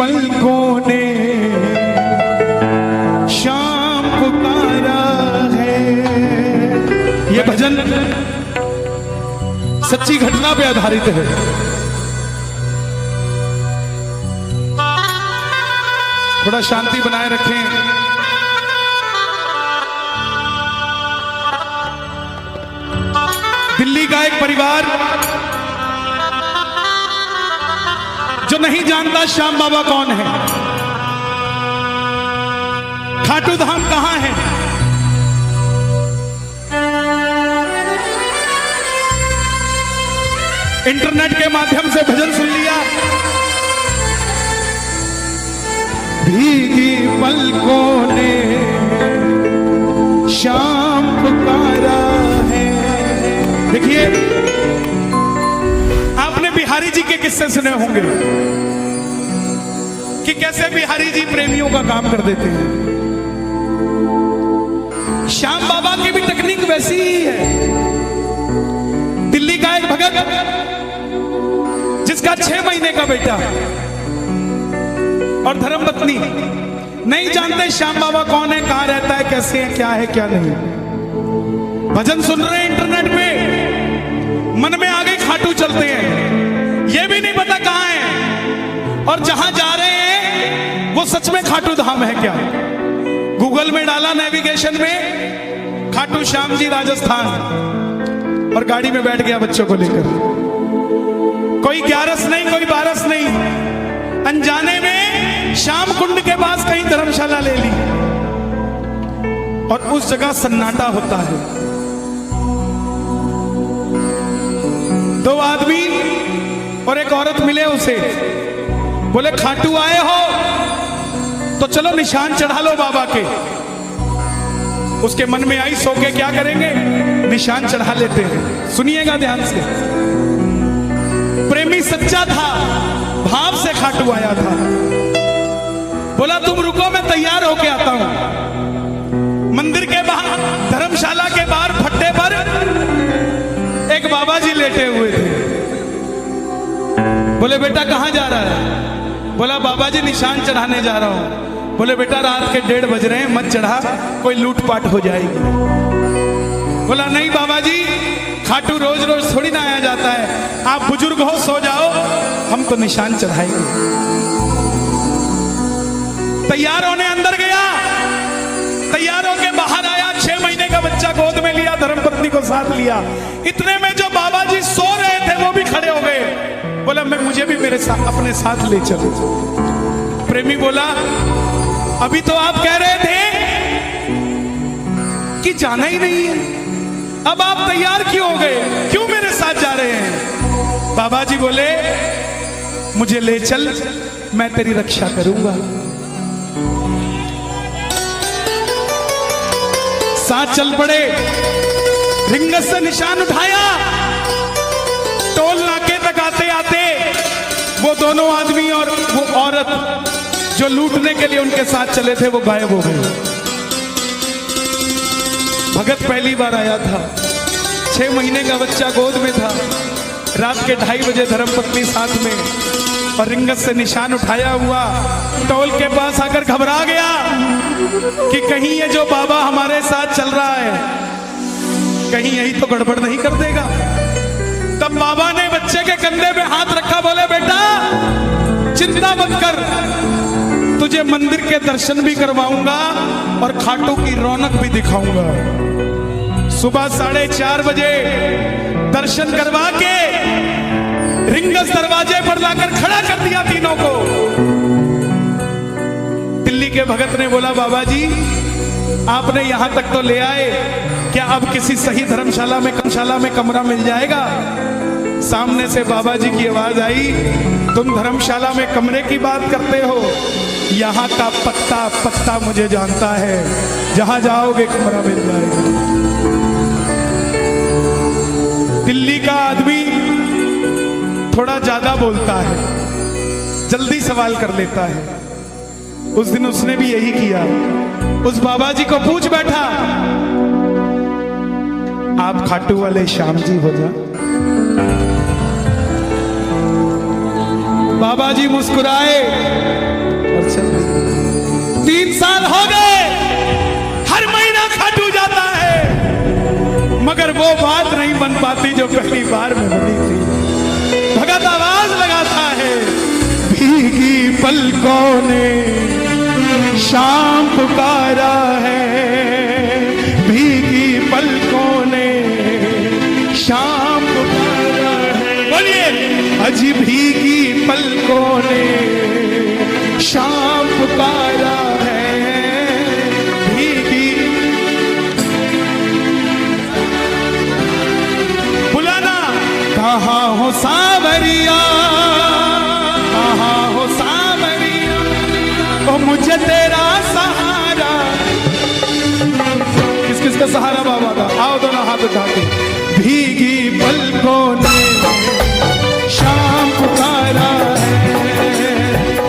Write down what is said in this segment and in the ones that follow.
पलकों ने शाम पुकारा है। ये भजन सच्ची घटना पे आधारित है। थोड़ा शांति बनाए रखें। दिल्ली का एक परिवार जो नहीं जानता श्याम बाबा कौन है, खाटू धाम कहां है, इंटरनेट के माध्यम से भजन सुन लिया। भीगी पलकों ने शाम पुकारा है। देखिए, आपने बिहारी जी के किस्से सुने होंगे कि कैसे बिहारी जी प्रेमियों का काम कर देते हैं। श्याम बाबा की भी टेक्निक वैसी ही है। दिल्ली का एक भगत जिसका 6 महीने का बेटा और धर्मपत्नी, नहीं जानते श्याम बाबा कौन है, कहां रहता है, कैसे है, क्या है क्या नहीं। भजन सुन रहे हैं इंटरनेट पे, मन में आ गई खाटू चलते हैं, ये भी नहीं पता कहां है और जहां जा रहे हैं वो सच में खाटू धाम है क्या। गूगल में डाला नेविगेशन में खाटू श्याम जी राजस्थान और गाड़ी में बैठ गया बच्चों को लेकर। कोई 11 नहीं, कोई 12 नहीं, अनजाने में श्याम कुंड के पास कहीं धर्मशाला ले ली और उस जगह सन्नाटा होता है। 2 आदमी और एक औरत मिले उसे, बोले खाटू आए हो तो चलो निशान चढ़ा लो बाबा के। उसके मन में आई, सो के क्या करेंगे, निशान चढ़ा लेते हैं। सुनिएगा ध्यान से, प्रेमी सच्चा था, भाव से खाटू आया था। बोला तुम रुको, मैं तैयार होके आता हूं। मंदिर के बाहर, धर्मशाला के बाहर फट्टे पर एक बाबा जी लेटे हुए थे। बोले बेटा कहां जा रहा है? बोला बाबा जी निशान चढ़ाने जा रहा हूं। बोले बेटा रात के 1:30 बज रहे हैं, मत चढ़ा, कोई लूटपाट हो जाएगी। बोला नहीं बाबा जी, खाटू रोज रोज थोड़ी ना आया जाता है, आप बुजुर्ग हो, सो जाओ, हम तो निशान चढ़ाएंगे। तैयार होने अंदर गया, तैयार होके बाहर आया, 6 महीने का बच्चा गोद में लिया, धर्मपत्नी को साथ लिया। इतने में जो बाबा जी सो रहे थे वो भी खड़े हो गए। बोला मैं, मुझे भी मेरे साथ, अपने साथ ले चलो। प्रेमी बोला अभी तो आप कह रहे थे कि जाना ही नहीं है, अब आप तैयार क्यों हो गए, क्यों मेरे साथ जा रहे हैं? बाबा जी बोले मुझे ले चल, मैं तेरी रक्षा करूंगा। साथ चल पड़े, रिंगत से निशान उठाया। टोल नाके तक आते आते वो दोनों आदमी और वो औरत जो लूटने के लिए उनके साथ चले थे वो गायब हो गए। भगत पहली बार आया था, 6 महीने का बच्चा गोद में था, रात के 2:30 बजे धर्मपत्नी साथ में और रिंगत से निशान उठाया हुआ टोल के पास आकर घबरा गया कि कहीं ये जो बाबा हमारे साथ चल रहा है कहीं यही तो गड़बड़ नहीं कर देगा। तब बाबा ने बच्चे के कंधे पे हाथ रखा, बोले बेटा चिंता मत कर, तुझे मंदिर के दर्शन भी करवाऊंगा और खाटू की रौनक भी दिखाऊंगा। सुबह 4:30 बजे दर्शन करवा के रिंगस दरवाजे पर लाकर खड़ा कर दिया तीनों को। दिल्ली के भगत ने बोला बाबा जी आपने यहां तक तो ले आए, क्या अब किसी सही धर्मशाला में कमरा मिल जाएगा? सामने से बाबा जी की आवाज आई, तुम धर्मशाला में कमरे की बात करते हो, यहाँ का पत्ता पत्ता मुझे जानता है, जहां जाओगे कमरा मिल जाएगा। दिल्ली का आदमी थोड़ा ज्यादा बोलता है, जल्दी सवाल कर लेता है। उस दिन उसने भी यही किया, उस बाबा जी को पूछ बैठा आप खाटू वाले श्याम जी हो जा। बाबा जी मुस्कुराए, बराबर चल। 3 साल हो गए, हर महीना खाटू जाता है, मगर वो बात नहीं बन पाती जो पहली बार में बनी थी। भगत आवाज लगाता है, भीगी पलकों ने शाम पुकारा है, भीगी पलकों ने शाम पुकारा है। बोलिए, अजी भीगी पलकों ने शाम पुकारा है, भीगी। बुलाना, कहाँ हो सावरिया, कहाँ हो सावरिया, ओ मुझे तेरा सहारा। किस किस का सहारा बाबा का? आओ दोनों हाथ उठा के। भीगी पलकों ने शाम पुकारा है,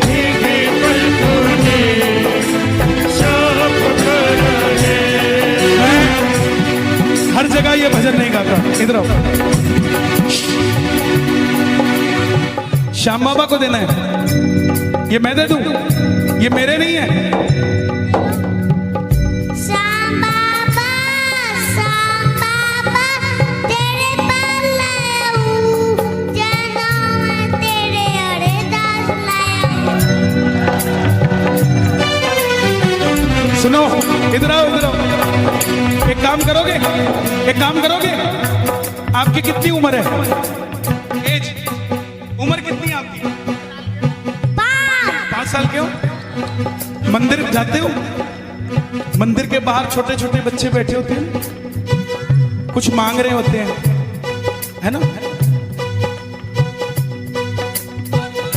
भीगी पलकों ने शाम पुकारा है। हर जगह ये भजन नहीं गाता, इधर आओ। श्याम बाबा को देना है, ये मैं दे दूं, ये मेरे नहीं है। श्याम बाबा तेरे पास लाया हूँ, जाना मैं तेरे अरदास लाया हूँ। सुनो, इधर आओ, इधर आओ। एक काम करोगे, एक काम करोगे, आपकी कितनी उम्र है? एज, उम्र कितनी है आपकी? 5 साल के हो? मंदिर जाते हो? मंदिर के बाहर छोटे छोटे बच्चे बैठे होते हैं, कुछ मांग रहे होते हैं, है ना?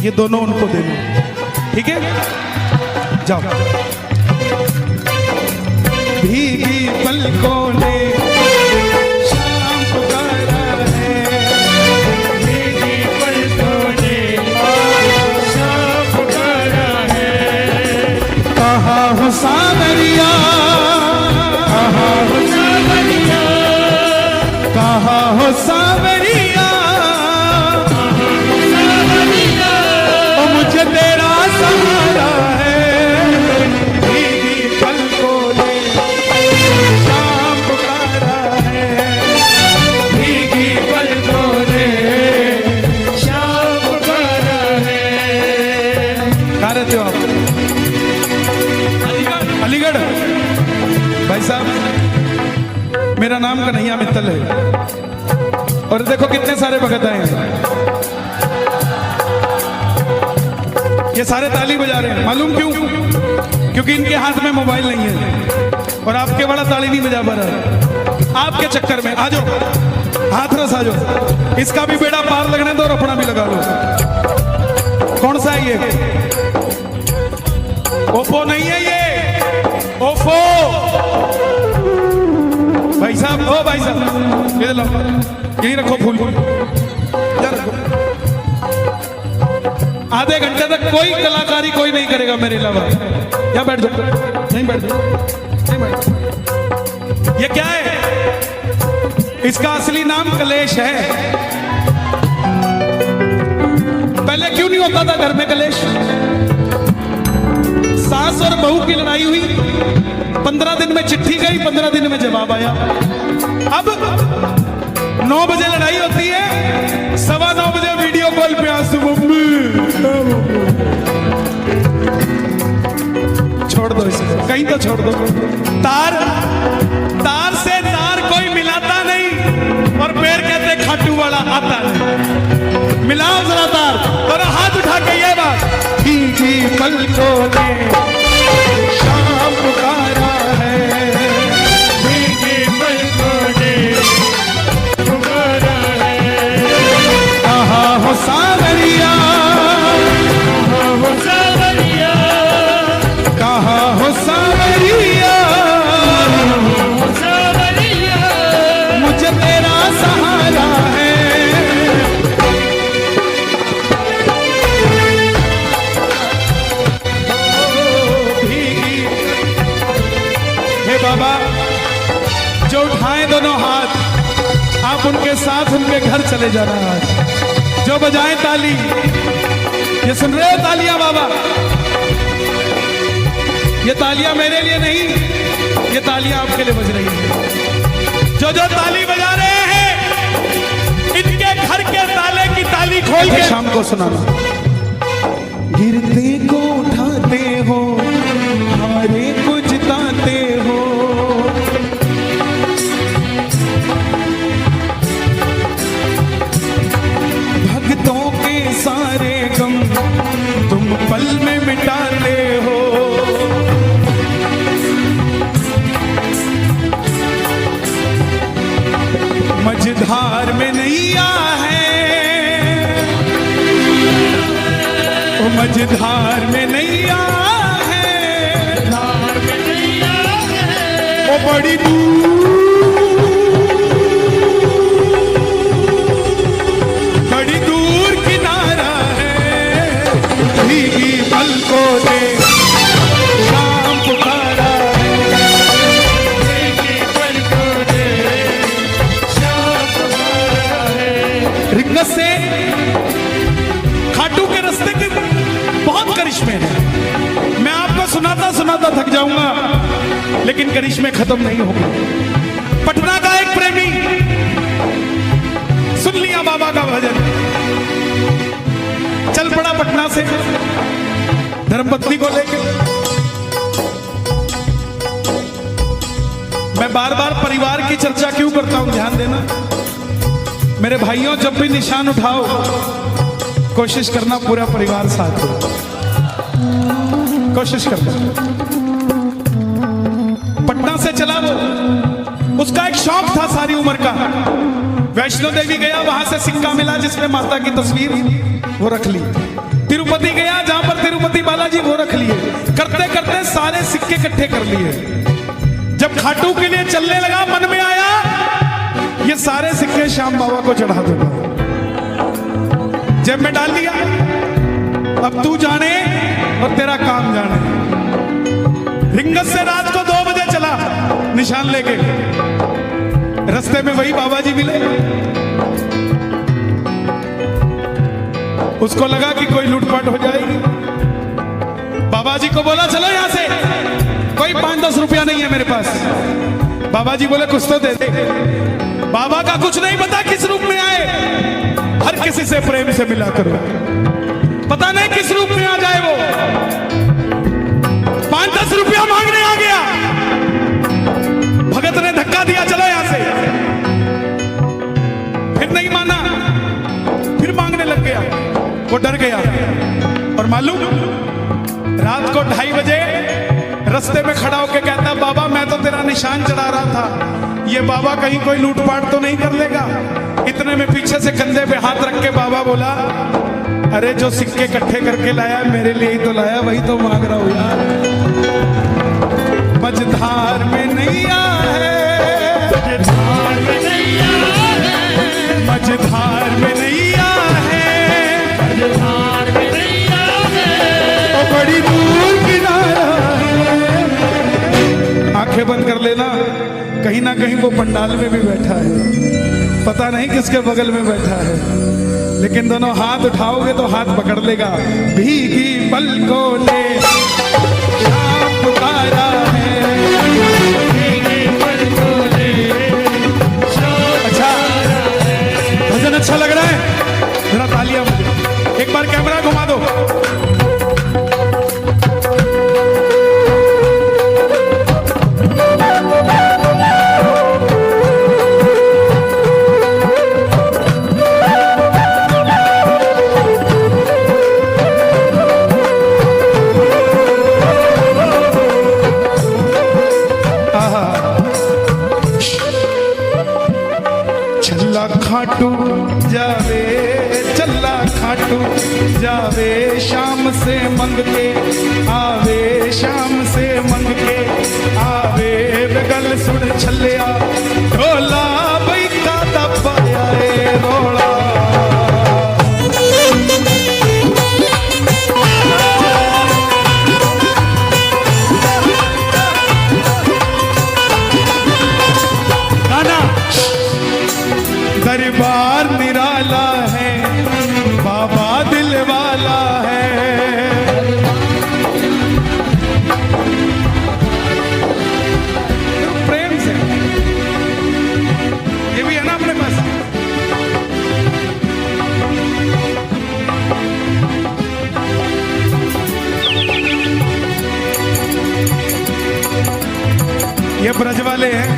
ये दोनों उनको दे दो, ठीक है? जाओ। भीगी पलकों ने शाम पुकारा है, भीगी पलकों ने शाम पुकारा है। कहाँ हो सावरिया, कहाँ हो सावरिया, कहाँ हो सावरिया, ओ मुझे तेरा सहारा है, भीगी पलकों ने शाम पुकारा है, भीगी पलकों ने शाम पुकारा है। कहाँ रहते हो आप? अलीगढ़। भाई साहब, मेरा नाम कन्हैया मित्तल है, और देखो कितने सारे भगत आए हैं। ये सारे ताली बजा रहे हैं, मालूम क्यों? क्योंकि इनके हाथ में मोबाइल नहीं है, और आपके बड़ा ताली नहीं बजा पा रहा है। आपके चक्कर में आ जाओ, हाथरस आ जाओ, इसका भी बेड़ा पार लगने दो और अपना भी लगा लो। कौन सा है ये? ओप्पो नहीं है ये, ओप्पो। भाई साहब, ओ भाई साहब, ये लो, यहीं रखो फूल, इधर रखो। आधे घंटे तक कोई कलाकारी कोई नहीं करेगा मेरे अलावा। यहाँ बैठ जाओ, नहीं बैठ जाओ, नहीं बैठ जाओ। ये क्या है? इसका असली नाम कलेश है। पहले क्यों नहीं होता था घर में कलेश? सास और बहू की लड़ाई हुई, 15 दिन में चिट्ठी गई, 15 दिन में जवाब आया। अब 9 बजे लड़ाई होती है, 9:15 बजे वीडियो कॉल पे आंसू, मम्मी। छोड़ दो इसे, कहीं तो छोड़ दो। तार से तार कोई मिलाता नहीं, और पैर कहते खाटू वाला आता नहीं। मिलाओ जरा तार, और हाथ उठा के ये बात, भीगी पलकों ने शाम पुकारा है, भीगी पलकों ने पुकारा है। कहाँ हो सावरिया, कहाँ हो सावरिया, कहाँ हो सावरिया, मुझे तेरा सहारा है। बाबा, जो उठाएं दोनों हाथ, आप उनके साथ उनके घर चले जाना। आज जो बजाएं ताली, ये सुन रहे हो तालियां बाबा? ये तालियां मेरे लिए नहीं, ये तालियां आपके लिए बज रही है। जो जो ताली बजा रहे हैं इनके घर के ताले की ताली खोल के शाम को सुनाना। गिरते को उठाते हो, हारे को जिताते हो, भक्तों के सारे गम तुम पल में मिटाते हो। मझधार में नैया है, ओ मझधार में नैया है, धार में नैया है, ओ बड़ी दूर, बड़ी दूर किनारा है, भीगी पलकों से शाम पुकारा है, भीगी पलकों से शाम पुकारा है। रिंगस से खाटू के रास्ते के बहुत करिश्मे हैं। मैं आपको सुनाता सुनाता थक जाऊंगा, लेकिन करिश्मे खत्म नहीं होंगे। पटना का एक प्रेमी सुन लिया बाबा का भजन, चल पड़ा पटना से धर्मपत्नी को लेकर। मैं बार बार परिवार की चर्चा क्यों करता हूं, ध्यान देना मेरे भाइयों। जब भी निशान उठाओ कोशिश करना पूरा परिवार साथ हो, कोशिश करना। पटना से चला वो, उसका एक शौक था सारी उम्र का। वैष्णो देवी गया, वहां से सिक्का मिला जिसमें माता की तस्वीर, वो रख ली। तिरुपति गया, जहां पर तिरुपति बालाजी, वो रख लिए। करते करते सारे सिक्के इकट्ठे कर लिए। जब खाटू के लिए चलने लगा, मन में आया ये सारे सिक्के श्याम बाबा को चढ़ा दूंगा। जेब में डाल दिया, अब तू जाने और तेरा काम जाने। रिंगस से रात को 2 बजे चला निशान लेके। रास्ते में वही बाबा जी मिले। उसको लगा कि कोई लूटपाट हो जाएगी। बाबा जी को बोला चलो यहां से, कोई 5-10 रुपया नहीं है मेरे पास। बाबा जी बोले कुछ तो दे दे। बाबा का कुछ नहीं पता किस रूप में आए, हर किसी से प्रेम से मिला करो, पता नहीं किस रूप में आ जाए वो। 5-10 रुपया मांगने आ गया, भगत ने धक्का दिया चलो यहां से। फिर नहीं माना, फिर मांगने लग गया। वो डर गया और मालूम रात को 2:30 बजे रास्ते में खड़ा होकर कहता बाबा मैं तो तेरा निशान चढ़ा रहा था, ये बाबा कहीं कोई लूटपाट तो नहीं कर लेगा। इतने में पीछे से कंधे पे हाथ रख के बाबा बोला अरे जो सिक्के इकट्ठे करके लाया मेरे लिए ही तो लाया, वही तो मांग रहा हूं यार। मझधार में नैया है, मझधार में नैया है, मझधार में नैया है, मझधार में नैया है, तो बड़ी दूर किनारा है। आंखें बंद कर लेना, कहीं ना कहीं वो पंडाल में भी बैठा है, पता नहीं किसके बगल में बैठा है, लेकिन दोनों हाथ उठाओगे तो हाथ पकड़ लेगा। भीगी पलकों ने शाम पुकारा है, भीगी पलकों ने शाम पुकारा है। भजन अच्छा लग रहा है, जरा तालियां मुझे एक बार कैमरा घुमा दो। खाटू जावे चल्ला खाटू जावे, शाम से मंग के आवे, शाम से मंग के आवे, बगल सुन छलिया ढोला बई का दबाया रोड़ा। दरबार निराला है, बाबा दिल वाला है, ये ब्रज वाले हैं,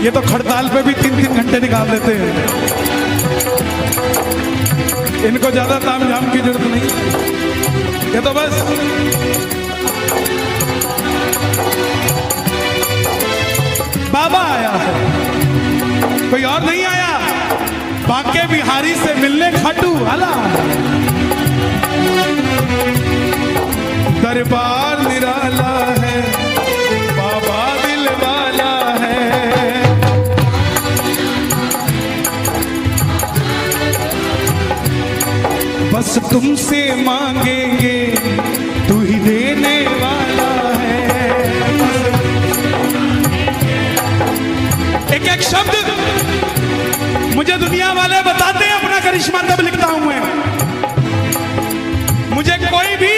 ये तो खड़ताल पे भी 3-3 घंटे निकाल देते हैं। इनको ज्यादा ताम झाम की जरूरत नहीं, ये तो बस बाबा आया है, कोई और नहीं आया। बांके बिहारी से मिलने खाटू वाला, दरबार निराला है, बाबा दिल वाला है। बस तुमसे मांगेंगे, तू ही देने वाला है। एक एक शब्द मुझे दुनिया वाले बताते हैं अपना करिश्मा तब लिखता हूं मैं। मुझे कोई भी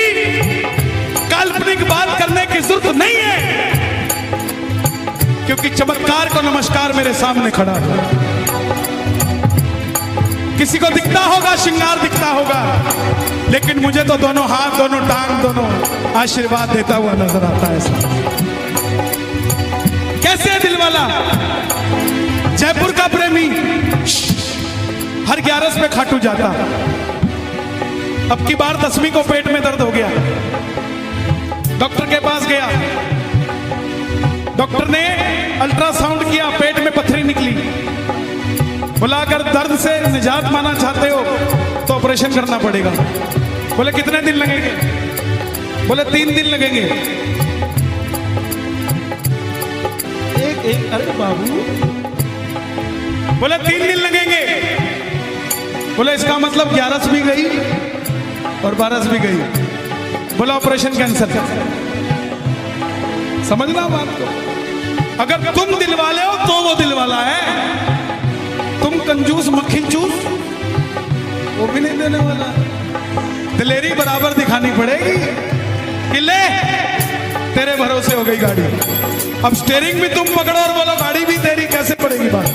काल्पनिक बात करने की जरूरत नहीं है, क्योंकि चमत्कार को नमस्कार मेरे सामने खड़ा है। किसी को दिखता होगा, श्रृंगार दिखता होगा, लेकिन मुझे तो दोनों हाथ, दोनों टांग, दोनों आशीर्वाद देता हुआ नजर आता है। कैसे है दिल वाला? जयपुर का प्रेमी हर 11 में खाटू जाता। अब की बार 10वीं को पेट में दर्द हो गया, डॉक्टर के पास गया। डॉक्टर ने अल्ट्रासाउंड किया, पेट में पथरी निकली। बोला अगर दर्द से निजात पाना चाहते हो तो ऑपरेशन करना पड़ेगा। बोले कितने दिन लगेंगे? बोले 3 दिन लगेंगे। एक अरे बाबू, बोले 3 दिन लगेंगे। बोले इसका मतलब 11 भी गई और 12 भी गई। बोला ऑपरेशन कैंसिल। समझना बात को, अगर तुम दिल वाले हो तो वो दिल वाला है। तुम कंजूस मक्खी चूस, वो भी नहीं देने वाला। दिलेरी बराबर दिखानी पड़ेगी कि ले तेरे भरोसे हो गई गाड़ी। अब स्टेयरिंग भी तुम पकड़ो और बोलो गाड़ी भी तेरी, कैसे पड़ेगी बात?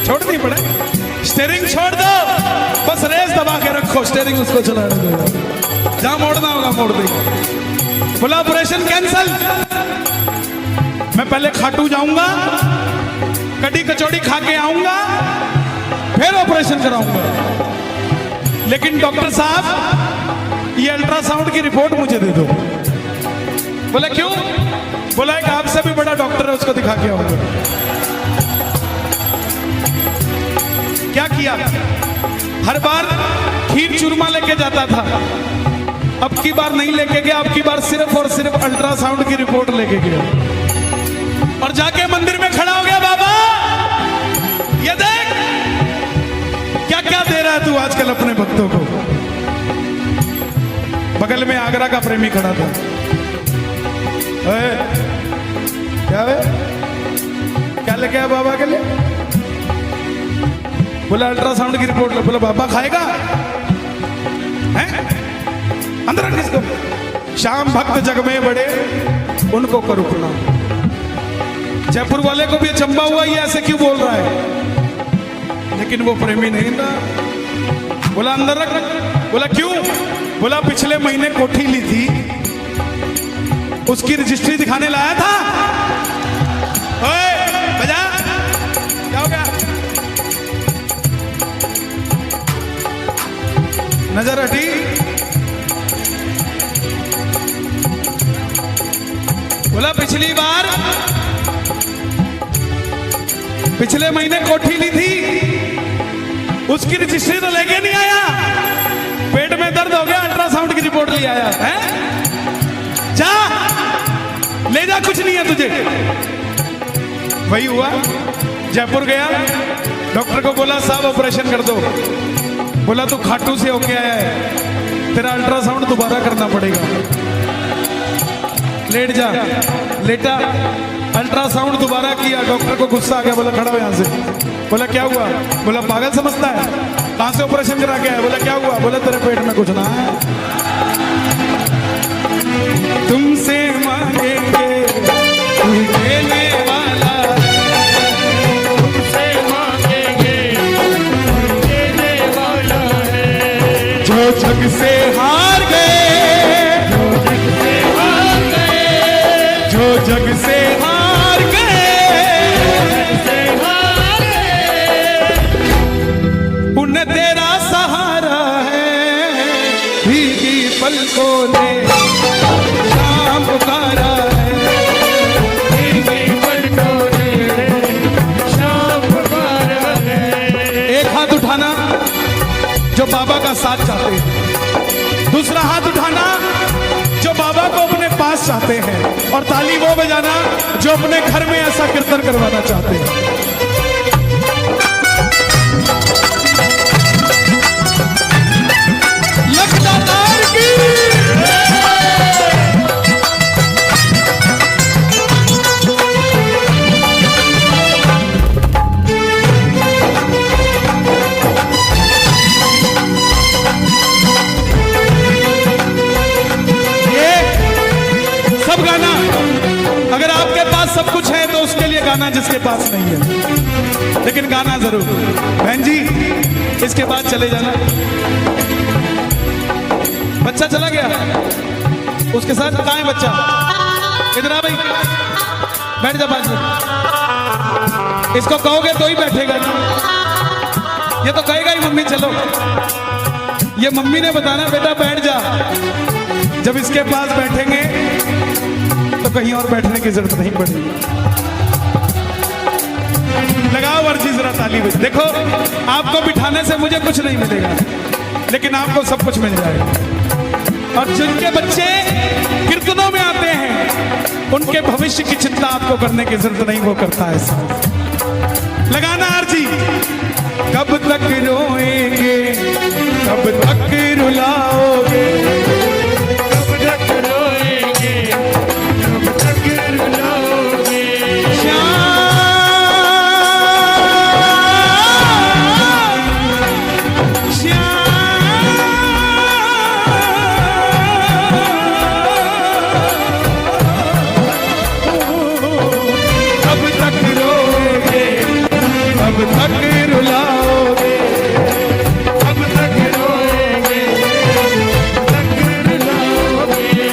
छोड़नी पड़े, स्टेयरिंग छोड़ दो, बस रेस दबा के रखो, स्टेयरिंग उसको चलाने दो, जहां मोड़ना होगा मोड़ देगी। बोला ऑपरेशन कैंसिल। मैं पहले खाटू जाऊंगा, कड़ी कचौड़ी खा के आऊंगा, फिर ऑपरेशन कराऊंगा। लेकिन डॉक्टर साहब ये अल्ट्रासाउंड की रिपोर्ट मुझे दे दो। बोला क्यों? बोला एक आपसे भी बड़ा डॉक्टर है, उसको दिखा के आऊंगा। क्या किया? हर बार खीर चूरमा लेके जाता था, अब की बार नहीं लेके गया। अब की बार सिर्फ और सिर्फ अल्ट्रासाउंड की रिपोर्ट लेके गया और जाके मंदिर में खड़ा हो गया। बाबा ये देख क्या क्या दे रहा है तू आजकल अपने भक्तों को। बगल में आगरा का प्रेमी खड़ा था। क्या है? क्या लेके आया बाबा के लिए? बोला अल्ट्रासाउंड की रिपोर्ट ले। बोला बाबा खाएगा? हैं? अंदर रख इसको। शाम भक्त जग में बड़े, उनको करो प्रणाम। जयपुर वाले को भी अचंबा हुआ, ये ऐसे क्यों बोल रहा है? लेकिन वो प्रेमी नहीं था। बोला अंदर रख। बोला क्यों? बोला पिछले महीने कोठी ली थी, उसकी रजिस्ट्री दिखाने लाया था। ओए बजा, क्या हो गया? नजर हटी। बोला पिछले महीने कोठी ली थी, उसकी रजिस्ट्री तो लेके नहीं आया। पेट में दर्द हो गया, अल्ट्रासाउंड की रिपोर्ट ले आया है। जा ले जा, कुछ नहीं है तुझे। वही हुआ, जयपुर गया, डॉक्टर को बोला साहब ऑपरेशन कर दो। बोला तू खाटू से होके आया है, तेरा अल्ट्रासाउंड दोबारा करना पड़ेगा। लेट जा। लेटा, अल्ट्रासाउंड दोबारा किया। डॉक्टर को गुस्सा आ गया, बोला खड़ा हो यहां से। बोला क्या हुआ? बोला पागल समझता है, कहां से ऑपरेशन करा के आया? बोला क्या हुआ? बोला तेरे पेट में कुछ ना है, तुमसे मांगेंगे तू देने वाला, तुमसे मांगेंगे तू देने वाला है। जो जग से हार गए, जो जग से हार गए, जो जग से हार बाबा का साथ चाहते हैं। दूसरा हाथ उठाना जो बाबा को अपने पास चाहते हैं, और ताली वो बजाना जो अपने घर में ऐसा कीर्तन करवाना चाहते हैं। लखदातार की सब गाना, अगर आपके पास सब कुछ है तो उसके लिए गाना जिसके पास नहीं है, लेकिन गाना जरूर। बहन जी इसके बाद चले जाना। बच्चा चला गया, उसके साथ कहाँ है बच्चा? इधर आ भाई, बैठ जा 5 मिनट। इसको कहोगे तो ही बैठेगा ना, ये तो कहेगा ही मम्मी चलो। ये मम्मी ने बताना बेटा बैठ जा। जब इसके पास बैठेंगे तो कहीं और बैठने की जरूरत नहीं पड़ेगी। लगाओ अर्जी जरा ताली बजा। देखो आपको बिठाने से मुझे कुछ नहीं मिलेगा, लेकिन आपको सब कुछ मिल जाएगा। और जिनके बच्चे कीर्तनों में आते हैं उनके भविष्य की चिंता आपको करने की जरूरत नहीं, वो करता है ऐसा। लगाना अर्जी। कब तक रोएंगे, कब तक रुलाओगे, कब तक रोएंगे, कब तक रुलाओगे। कब तक रोएंगे, कब तक रुलाओगे, कब तक रोएंगे, कब तक रुलाओगे।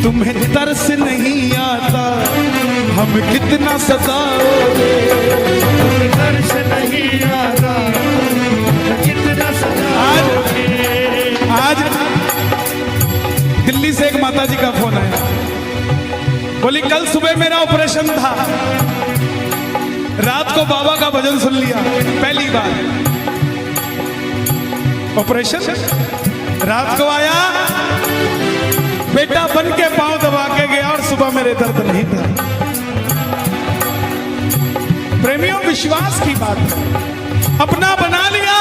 तुम्हें तरस नहीं आता हम कितना सताओगे। दर्श नहीं आता, कितना सताओगे। आज दिल्ली से एक माता जी का फोन आया, बोली कल सुबह मेरा ऑपरेशन था, रात को बाबा का भजन सुन लिया पहली बार। ऑपरेशन रात को आया, बेटा बन के पांव दबा के गया और सुबह मेरे दर्द नहीं था। प्रेमियों विश्वास की बात है, अपना बना लिया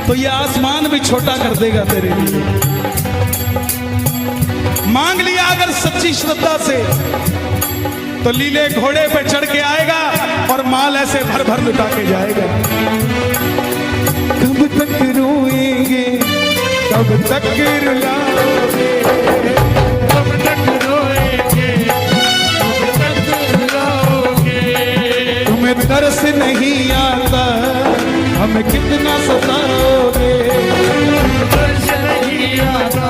तो ये आसमान भी छोटा कर देगा तेरे लिए। मांग लिया अगर सच्ची श्रद्धा से तो लीले घोड़े पे चढ़ के आएगा और माल ऐसे भर भर लुटा के जाएगा। कब तक रोएंगे, कब तक रुलाओगे, कब तक रोएंगे, कब तक रुलाओगे। तुम्हें तरस नहीं आता हमें कितना सताओगे। दर्श नहीं आता,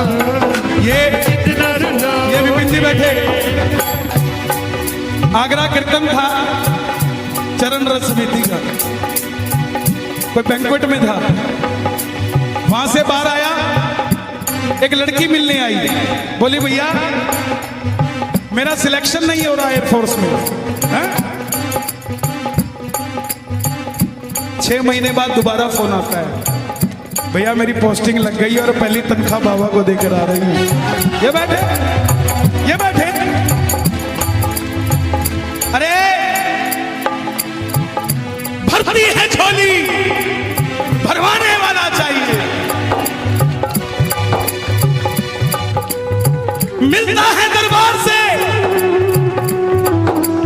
ये कितना रुलाओगे। ये विपिन जी बैठे, आगरा कीर्तन था चरण रस समिति का, कोई बैंक्वेट में था, वहां से बाहर आया, एक लड़की मिलने आई, बोली भैया मेरा सिलेक्शन नहीं हो रहा एयरफोर्स में है? 6 महीने बाद दोबारा फोन आता है, भैया मेरी पोस्टिंग लग गई और पहली तनख्वाह बाबा को देकर आ रही है। ये बैठे, ये बैठे, अरे भरती है झोली, भरवाने वाला चाहिए। मिलता है दरबार से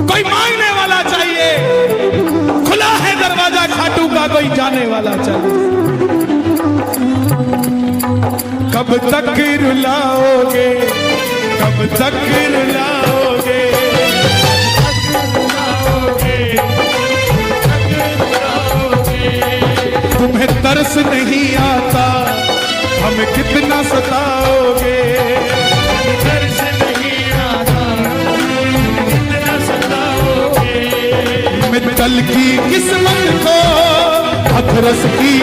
कोई मांगने वाला चाहिए, खुला है दरवाजा खाटू का कोई जाने वाला चाहिए। कब तक रुलाओगे, कब तक रुलाओगे, तुम्हें तरस नहीं आता हमें कितना सताओगे। दर्श नहीं आता, कितना सताओगे। मित्तल की किस्मत को, हथरस की,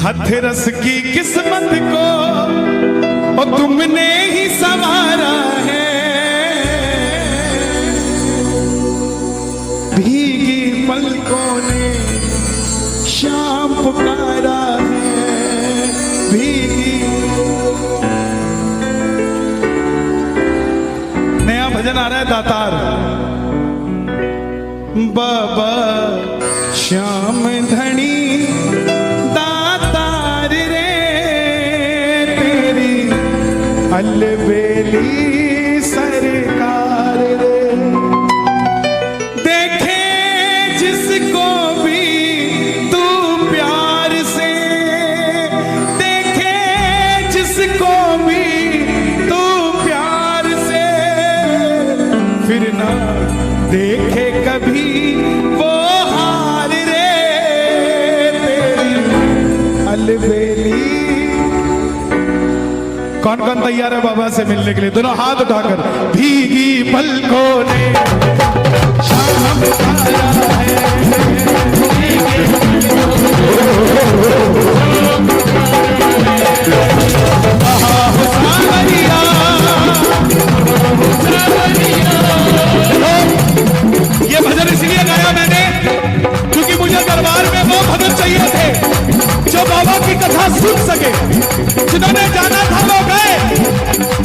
हथरस की किस्मत को और तुमने ही संवारा है। पलकों ने शाम पुकारा है भीगी। नया भजन आ रहा है दातार। बाबा श्याम धनी दातार रे तेरी अलबेली सरकार रे। देखे जिसको भी तू प्यार से, देखे जिसको भी तू प्यार से, फिर ना देखे कभी वो हार रे तेरी अलबेली। कौन कौन तैयार है बाबा से मिलने के लिए? दोनों हाथ उठाकर। भीगी पलकों ने शाम पुकारा है, आहा हो सावरिया। ये भजन इसलिए गाया मैंने क्योंकि मुझे दरबार में वो भजन चाहिए थे जो बाबा की कथा सुन सके। जिन्होंने जाना था वो गए,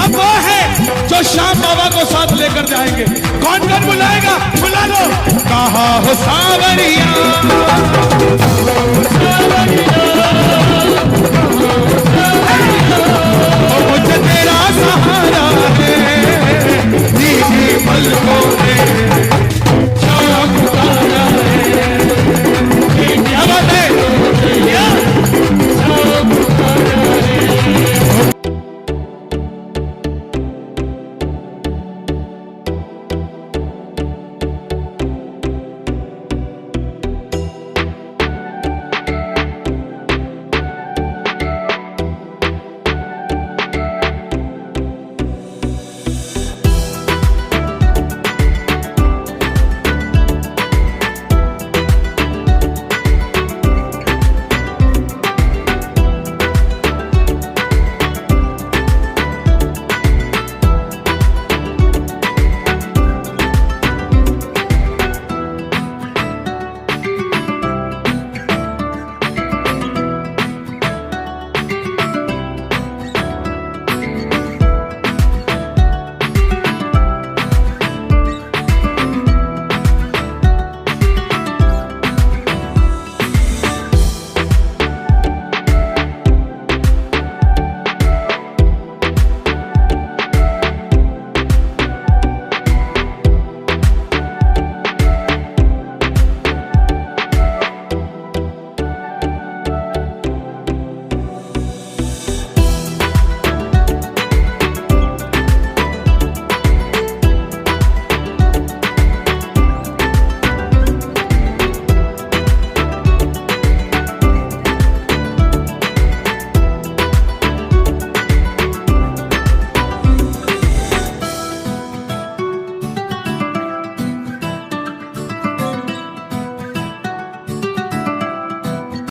अब वो है जो शाम बाबा को साथ लेकर जाएंगे। कौन कौन बुलाएगा? बुला लो। कहा हो सावरिया, मुझे तेरा सहारा है, भीगी पलकों